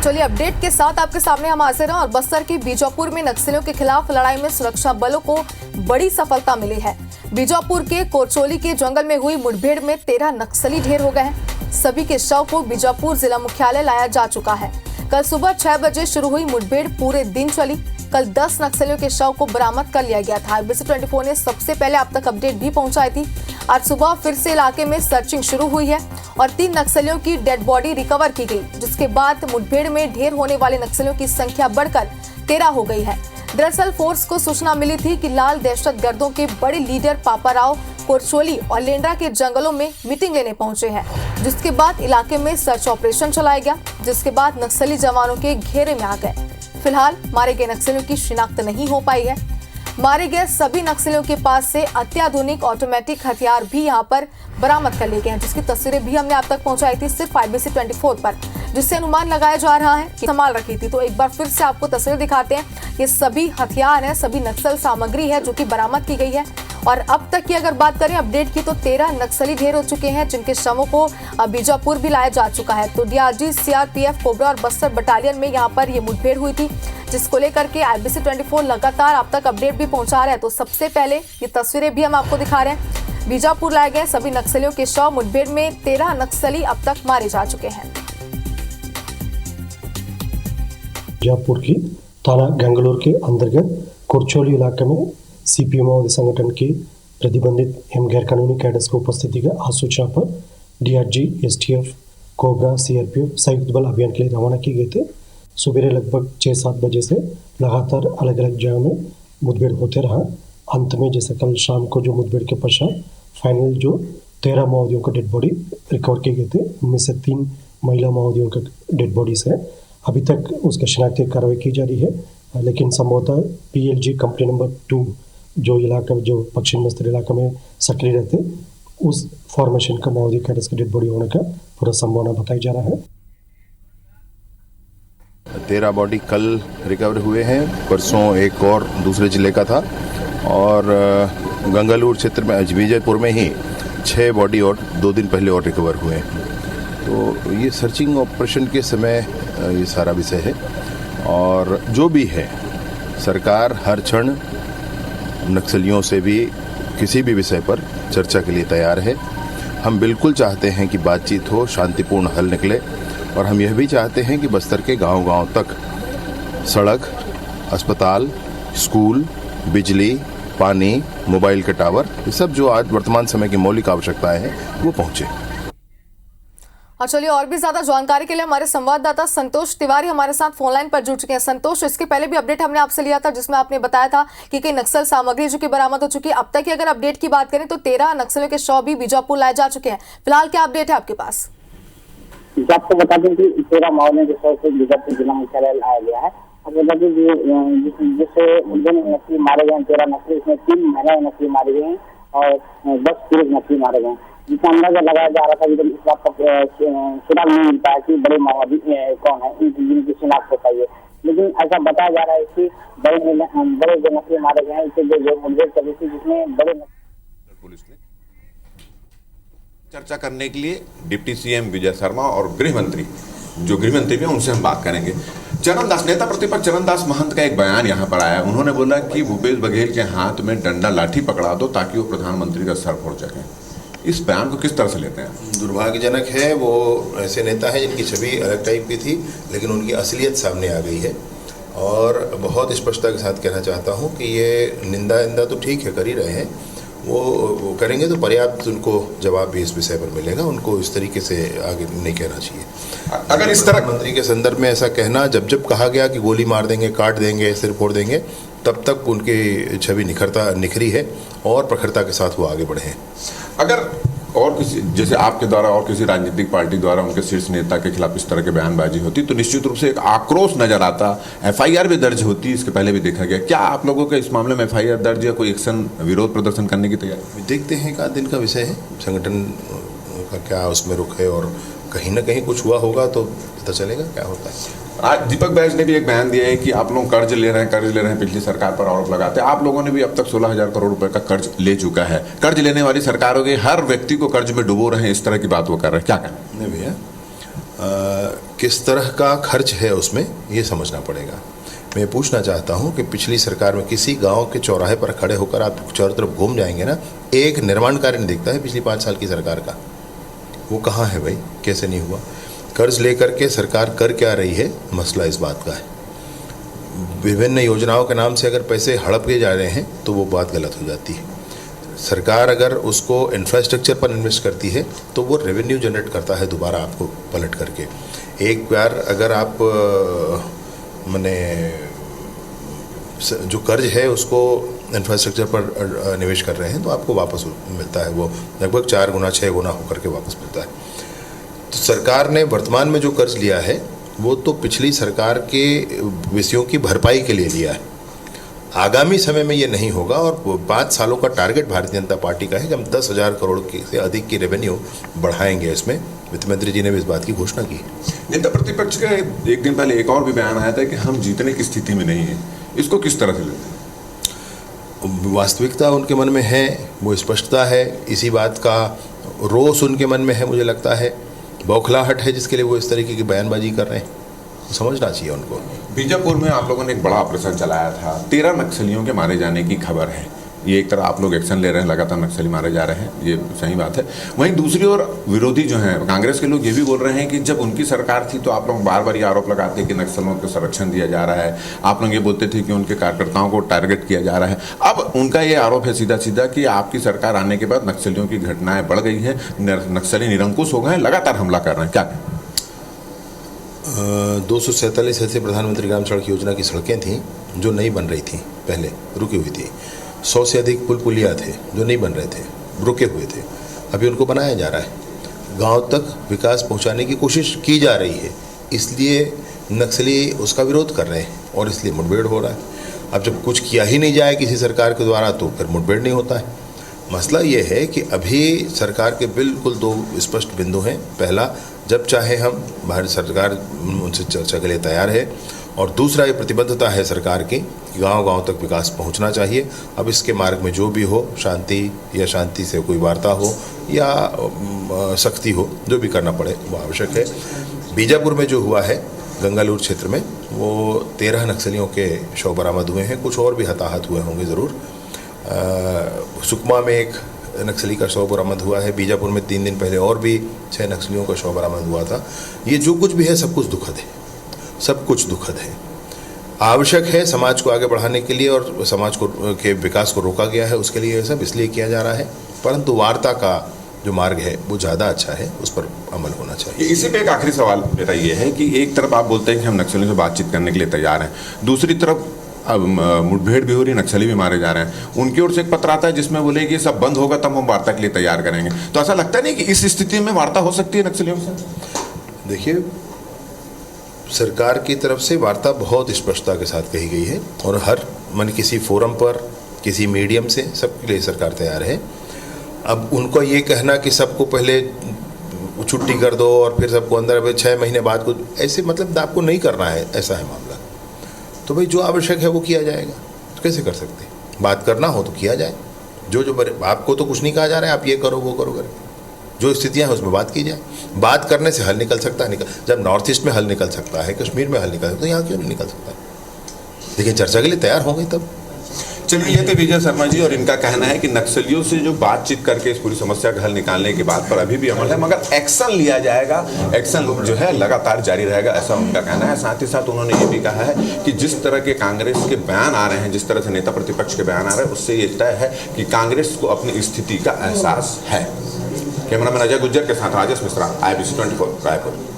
चलिए अपडेट के साथ आपके सामने हम हाजिर हैं और बस्तर के बीजापुर में नक्सलियों के खिलाफ लड़ाई में सुरक्षा बलों को बड़ी सफलता मिली है। बीजापुर के कोरचोली के जंगल में हुई मुठभेड़ में 13 नक्सली ढेर हो गए हैं। सभी के शव को बीजापुर जिला मुख्यालय लाया जा चुका है। कल सुबह 6 बजे शुरू हुई मुठभेड़ पूरे दिन चली। कल 10 नक्सलियों के शव को बरामद कर लिया गया था। IBC 24 ने सबसे पहले आप तक अपडेट भी पहुंचाई थी। आज सुबह फिर से इलाके में सर्चिंग शुरू हुई है और 3 नक्सलियों की डेड बॉडी रिकवर की गई, जिसके बाद मुठभेड़ में ढेर होने वाले नक्सलियों की संख्या बढ़कर 13 हो गई है। दरअसल फोर्स को सूचना मिली थी कि लाल दहशतगर्दों के बड़े लीडर पापाराव कोरचोली और लेंड्रा के जंगलों में मीटिंग लेने पहुंचे हैं, जिसके बाद इलाके में सर्च ऑपरेशन चलाया गया, जिसके बाद नक्सली जवानों के घेरे में आ गए। फिलहाल मारे गए नक्सलियों की शिनाख्त नहीं हो पाई है। मारे गए सभी नक्सलियों के पास से अत्याधुनिक ऑटोमेटिक हथियार भी यहां पर बरामद कर लिए गए हैं, जिसकी तस्वीरें भी हमने आप तक पहुंचाई थी सिर्फ IBC 24 पर, जिससे अनुमान लगाया जा रहा है कि संभाल रखी थी। तो एक बार फिर से आपको तस्वीर दिखाते हैं। ये सभी हथियार हैं, सभी नक्सल सामग्री है जो कि बरामद की गई है। और अब तक की अगर बात करें अपडेट की, तो 13 नक्सली ढेर हो चुके हैं, जिनके शवों को बीजापुर भी लाया जा चुका है। तो DRG, CRPF, कोबरा और बस्तर बटालियन में यहाँ पर ये मुठभेड़ हुई थी, जिसको लेकर के IBC 24 लगातार आप तक अपडेट भी पहुंचा रहा है। तो सबसे पहले ये तस्वीरें भी हम आपको दिखा रहे हैं। बीजापुर लाए गए सभी नक्सलियों के शव, मुठभेड़ में 13 नक्सली अब तक मारे जा चुके हैं। बीजापुर की थाना गंगलोर के अंतर्गत कोरचोली इलाके में CPM माओवादी संगठन के प्रतिबंधित एवं गैरकानूनी कैडर्स की उपस्थिति के सूचना पर DRG, STF, कोबरा, CRPF संयुक्त बल अभियान के लिए रवाना किए गए थे। सुबह लगभग 6-7 बजे से लगातार अलग अलग जगह में मुठभेड़ होते रहा। अंत में जैसे कल शाम को जो मुठभेड़ के पश्चात फाइनल जो 13 माओवादियों का डेड बॉडी रिकवर किए गए थे, उनमें से 3 महिला माओवादियों का डेड बॉडीज है। अभी तक उसका शिनाख्ती कार्रवाई की जा रही है, लेकिन संभवतः PLG कंपनी नंबर 2 जो इलाका जो पश्चिम बस्तर इलाका में सक्रिय रहते, उस फॉर्मेशन का माओवादी कैडर्स का डेड बॉडी होने का पूरा संभावना बताई जा रहा है। 13 बॉडी कल रिकवर हुए हैं। परसों एक और दूसरे जिले का था और गंगालूर क्षेत्र में विजयपुर में ही 6 बॉडी और 2 दिन पहले और रिकवर हुए हैं। तो ये सर्चिंग ऑपरेशन के समय ये सारा विषय है और जो भी है सरकार हर क्षण नक्सलियों से भी किसी भी विषय पर चर्चा के लिए तैयार है। हम बिल्कुल चाहते हैं कि बातचीत हो, शांतिपूर्ण हल निकले और हम यह भी चाहते हैं कि बस्तर के गांव-गांव तक सड़क, अस्पताल, स्कूल, बिजली, पानी, मोबाइल के टावर, ये सब जो आज वर्तमान समय की मौलिक आवश्यकताएं हैं वो पहुंचे। और चलिए और भी ज्यादा जानकारी के लिए हमारे संवाददाता संतोष तिवारी हमारे साथ फोन लाइन पर जुड़ चुके हैं। संतोष, इसके पहले भी अपडेट हमने आपसे लिया था जिसमें आपने बताया था कि कई नक्सल सामग्री जो कि बरामद हो चुकी है। अब तक की अगर अपडेट की बात करें तो 13 नक्सलियों के शव भी बीजापुर लाए जा चुके हैं। फिलहाल क्या अपडेट है आपके पास? आपको बता दें कि 13 माओवादियों के शव को बीजापुर जिला मुख्यालय लाया गया है। अब बता दें जिससे नक्सली मारे गए 13 नक्सली, इसमें 3 महिला नक्सली मारे गए हैं और 10 पुरुष नक्सली मारे गए हैं, जिसका अंदाजा लगाया जा रहा था कि इस बात का सुराग नहीं मिलता है कि बड़े माओवादी कौन है, जिनकी शिनाख्त हो पाई है। लेकिन ऐसा बताया जा रहा है कि बड़े जो नक्सली मारे गए हैं, इससे जो मुठभेड़ चली थी जिसमें बड़े पुलिस ने चर्चा करने के लिए डिप्टी CM विजय शर्मा और गृह मंत्री भी उनसे हम बात करेंगे। चरणदास, नेता प्रतिपक्ष चरणदास महंत का एक बयान यहाँ पर आया। उन्होंने बोला कि भूपेश बघेल के हाथ में डंडा लाठी पकड़ा दो ताकि वो प्रधानमंत्री का सर फोड़ सकें। इस बयान को किस तरह से लेते हैं? दुर्भाग्यजनक है। वो ऐसे नेता हैं जिनकी छवि अलग टाइप की थी, लेकिन उनकी असलियत सामने आ गई है और बहुत स्पष्टता के साथ कहना चाहता हूँ कि ये निंदा तो ठीक है, कर ही रहे हैं, वो करेंगे तो पर्याप्त उनको जवाब भी इस विषय पर मिलेगा। उनको इस तरीके से आगे नहीं कहना चाहिए। अगर इस तरह मंत्री के संदर्भ में ऐसा कहना, जब कहा गया कि गोली मार देंगे, काट देंगे, सिर फोड़ देंगे, तब तक उनकी छवि निखरी है और प्रखरता के साथ वो आगे बढ़े हैं। अगर और किसी, जैसे आपके द्वारा और किसी राजनीतिक पार्टी द्वारा उनके शीर्ष नेता के खिलाफ इस तरह के बयानबाजी होती तो निश्चित रूप से एक आक्रोश नजर आता, FIR भी दर्ज होती, इसके पहले भी देखा गया। क्या आप लोगों के इस मामले में FIR दर्ज या कोई एक्शन, विरोध प्रदर्शन करने की तैयारी? देखते हैं, 1 दिन का विषय है, संगठन का क्या उसमें रुख है और कहीं ना कहीं कुछ हुआ होगा तो पता चलेगा क्या होता है। आज दीपक बैज ने भी एक बयान दिया है कि आप लोग कर्ज ले रहे हैं, पिछली सरकार पर आरोप लगाते हैं। आप लोगों ने भी अब तक 16,000 करोड़ रुपए का कर्ज ले चुका है। कर्ज लेने वाली सरकारों के हर व्यक्ति को कर्ज में डुबो रहे हैं, इस तरह की बात वो कर रहे हैं, क्या कहना? नहीं भैया, किस तरह का खर्च है उसमें ये समझना पड़ेगा। मैं पूछना चाहता हूँ कि पिछली सरकार में किसी गांव के चौराहे पर खड़े होकर आप चारों तरफ घूम जाएंगे ना, एक निर्माण कार्य नहीं दिखता है पिछली 5 साल की सरकार का। वो कहाँ है भाई, कैसे नहीं हुआ? कर्ज लेकर के सरकार कर क्या रही है, मसला इस बात का है। विभिन्न योजनाओं के नाम से अगर पैसे हड़प के जा रहे हैं तो वो बात गलत हो जाती है। सरकार अगर उसको इंफ्रास्ट्रक्चर पर इन्वेस्ट करती है तो वो रेवेन्यू जनरेट करता है दोबारा आपको पलट करके। एक बार अगर आप माने जो कर्ज है उसको इंफ्रास्ट्रक्चर पर निवेश कर रहे हैं तो आपको वापस मिलता है, वो लगभग 4 गुना 6 गुना होकर के वापस मिलता है। तो सरकार ने वर्तमान में जो कर्ज लिया है वो तो पिछली सरकार के विषयों की भरपाई के लिए लिया है। आगामी समय में ये नहीं होगा और 5 सालों का टारगेट भारतीय जनता पार्टी का है कि हम 10,000 करोड़ से अधिक की रेवेन्यू बढ़ाएंगे। इसमें वित्त मंत्री जी ने भी इस बात की घोषणा की। नेता प्रतिपक्ष का एक दिन पहले एक और भी बयान आया था कि हम जीतने की स्थिति में नहीं है। इसको किस तरह से लेते हैं? वास्तविकता उनके मन में है, वो स्पष्टता है, इसी बात का रोष उनके मन में है। मुझे लगता है बौखलाहट है जिसके लिए वो इस तरीके की बयानबाजी कर रहे हैं। समझना चाहिए उनको। बीजापुर में आप लोगों ने एक बड़ा ऑपरेशन चलाया था, 13 नक्सलियों के मारे जाने की खबर है। ये एक तरह आप लोग एक्शन ले रहे हैं, लगातार नक्सली मारे जा रहे हैं, ये सही बात है। वहीं दूसरी ओर विरोधी जो हैं कांग्रेस के लोग ये भी बोल रहे हैं कि जब उनकी सरकार थी तो आप लोग बार बार ये आरोप लगाते हैं कि नक्सलियों को संरक्षण दिया जा रहा है। आप लोग ये बोलते थे कि उनके कार्यकर्ताओं को टारगेट किया जा रहा है। अब उनका ये आरोप है सीधा सीधा कि आपकी सरकार आने के बाद नक्सलियों की घटनाएं बढ़ गई हैं, नक्सली निरंकुश हो गए, लगातार हमला कर रहे हैं। क्या 247 ऐसे प्रधानमंत्री ग्राम सड़क योजना की सड़कें थीं जो नहीं बन रही थी, पहले रुकी हुई थी। 100 से अधिक पुल पुलिया थे जो नहीं बन रहे थे, रुके हुए थे। अभी उनको बनाया जा रहा है, गांव तक विकास पहुंचाने की कोशिश की जा रही है। इसलिए नक्सली उसका विरोध कर रहे हैं और इसलिए मुठभेड़ हो रहा है। अब जब कुछ किया ही नहीं जाए किसी सरकार के द्वारा तो फिर मुठभेड़ नहीं होता है। मसला ये है कि अभी सरकार के बिल्कुल 2 स्पष्ट बिंदु हैं। पहला, जब चाहे हम भारत सरकार उनसे चर्चा के लिए तैयार है, और दूसरा ये प्रतिबद्धता है सरकार की कि गांव-गांव तक विकास पहुंचना चाहिए। अब इसके मार्ग में जो भी हो, शांति या शांति से कोई वार्ता हो या सख्ती हो, जो भी करना पड़े वो आवश्यक है। बीजापुर में जो हुआ है गंगालूर क्षेत्र में, वो 13 नक्सलियों के शव बरामद हुए हैं, कुछ और भी हताहत हुए होंगे ज़रूर। सुकमा में एक नक्सली का शव बरामद हुआ है। बीजापुर में 3 दिन पहले और भी 6 नक्सलियों का शव बरामद हुआ था। ये जो कुछ भी है सब कुछ दुखद है, सब कुछ दुखद है। आवश्यक है समाज को आगे बढ़ाने के लिए और समाज को के विकास को रोका गया है, उसके लिए सब इसलिए किया जा रहा है। परंतु वार्ता का जो मार्ग है वो ज़्यादा अच्छा है, उस पर अमल होना चाहिए। इसी पे एक आखिरी सवाल मेरा ये है कि एक तरफ आप बोलते हैं कि हम नक्सलियों से बातचीत करने के लिए तैयार हैं, दूसरी तरफ अब मुठभेड़ भी हो रही, नक्सली भी मारे जा रहे हैं। उनकी ओर से एक पत्र आता है जिसमें बोले कि सब बंद होगा तब हम वार्ता के लिए तैयार करेंगे। तो ऐसा लगता नहीं कि इस स्थिति में वार्ता हो सकती है नक्सलियों से? देखिए, सरकार की तरफ से वार्ता बहुत स्पष्टता के साथ कही गई है और हर किसी फोरम पर, किसी मीडियम से सबके लिए सरकार तैयार है। अब उनको ये कहना कि सबको पहले छुट्टी कर दो और फिर सबको अंदर 6 महीने बाद को, ऐसे मतलब आपको नहीं करना है, ऐसा है मामला। तो भाई जो आवश्यक है वो किया जाएगा। तो कैसे कर सकते हैं? बात करना हो तो किया जाए। जो आपको तो कुछ नहीं कहा जा रहा है, आप ये करो वो करो करके, जो स्थितियां हैं उसमें बात की जाए। बात करने से हल निकल सकता है। जब नॉर्थ ईस्ट में हल निकल सकता है, कश्मीर में हल निकल सकता है, तो यहाँ क्यों नहीं निकल सकता? लेकिन चर्चा के लिए तैयार होंगे तब। चलिए, ये थे विजय शर्मा जी और इनका कहना है कि नक्सलियों से जो बातचीत करके इस पूरी समस्या का हल निकालने की बात पर अभी भी अमल है, मगर एक्शन लिया जाएगा, एक्शन जो है लगातार जारी रहेगा, ऐसा उनका कहना है। साथ ही साथ उन्होंने ये भी कहा है कि जिस तरह के कांग्रेस के बयान आ रहे हैं, जिस तरह से नेता प्रतिपक्ष के बयान आ रहे हैं, उससे ये तय है कि कांग्रेस को अपनी स्थिति का एहसास है। कैमरामैन अजय गुज्जर के साथ राजेश मिश्रा, IBC 24 रायपुर।